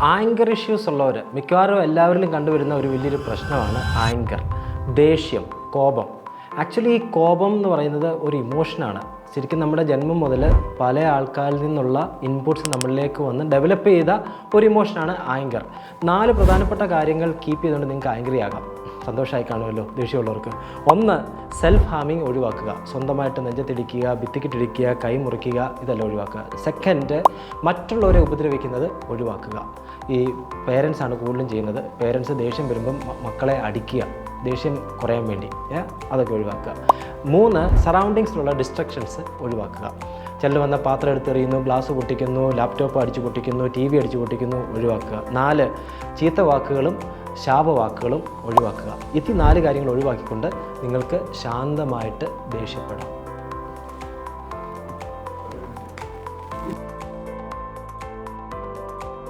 Anchor issues ഉള്ളവർ മിക്കവാറും എല്ലാവരിലും കണ്ടുവരുന്ന ഒരു വലിയൊരു പ്രശ്നമാണ് ആങ്കർ, ദേഷ്യം, കോപം. ആക്ച്വലി ഈ കോപം എന്ന് പറയുന്നത് ഒരു ഇമോഷനാണ്. ശരിക്കും നമ്മുടെ ജന്മം മുതൽ പല ആൾക്കാരിൽ നിന്നുള്ള ഇൻപുട്സ് നമ്മളിലേക്ക് വന്ന് ഡെവലപ്പ് ചെയ്ത ഒരു ഇമോഷനാണ് ആങ്കർ. 4 പ്രധാനപ്പെട്ട കാര്യങ്ങൾ കീപ്പ് ചെയ്തുകൊണ്ട് നിങ്ങൾക്ക് ആങ്കറി ആകാം. സന്തോഷമായി കാണുമല്ലോ ദേഷ്യമുള്ളവർക്ക്. 1, സെൽഫ് ഹാമിങ് ഒഴിവാക്കുക. സ്വന്തമായിട്ട് നെഞ്ചത്തിടിക്കുക, ഭിത്തിക്കിട്ടിടിക്കുക, കൈ മുറിക്കുക, ഇതെല്ലാം ഒഴിവാക്കുക. 2, മറ്റുള്ളവരെ ഉപദ്രവിക്കുന്നത് ഒഴിവാക്കുക. ഈ പേരൻസാണ് കൂടുതലും ചെയ്യുന്നത്. പേരൻസ് ദേഷ്യം വരുമ്പം മക്കളെ അടിക്കുക, ദേഷ്യം കുറയാൻ വേണ്ടി, അതൊക്കെ ഒഴിവാക്കുക. 3, സറൗണ്ടിങ്സിലുള്ള ഡിസ്ട്രക്ഷൻസ് ഒഴിവാക്കുക. ചിലർ വന്ന പാത്രം എടുത്തെറിയുന്നു, ഗ്ലാസ് പൊട്ടിക്കുന്നു, ലാപ്ടോപ്പ് അടിച്ചു പൊട്ടിക്കുന്നു, TV അടിച്ചു പൊട്ടിക്കുന്നു, ഒഴിവാക്കുക. 4, ചീത്ത വാക്കുകളും ശാപവാക്കുകളും ഒഴിവാക്കുക. ഈ 4 കാര്യങ്ങൾ ഒഴിവാക്കിക്കൊണ്ട് നിങ്ങൾക്ക് ശാന്തമായിട്ട് ദേഷ്യപ്പെടാം.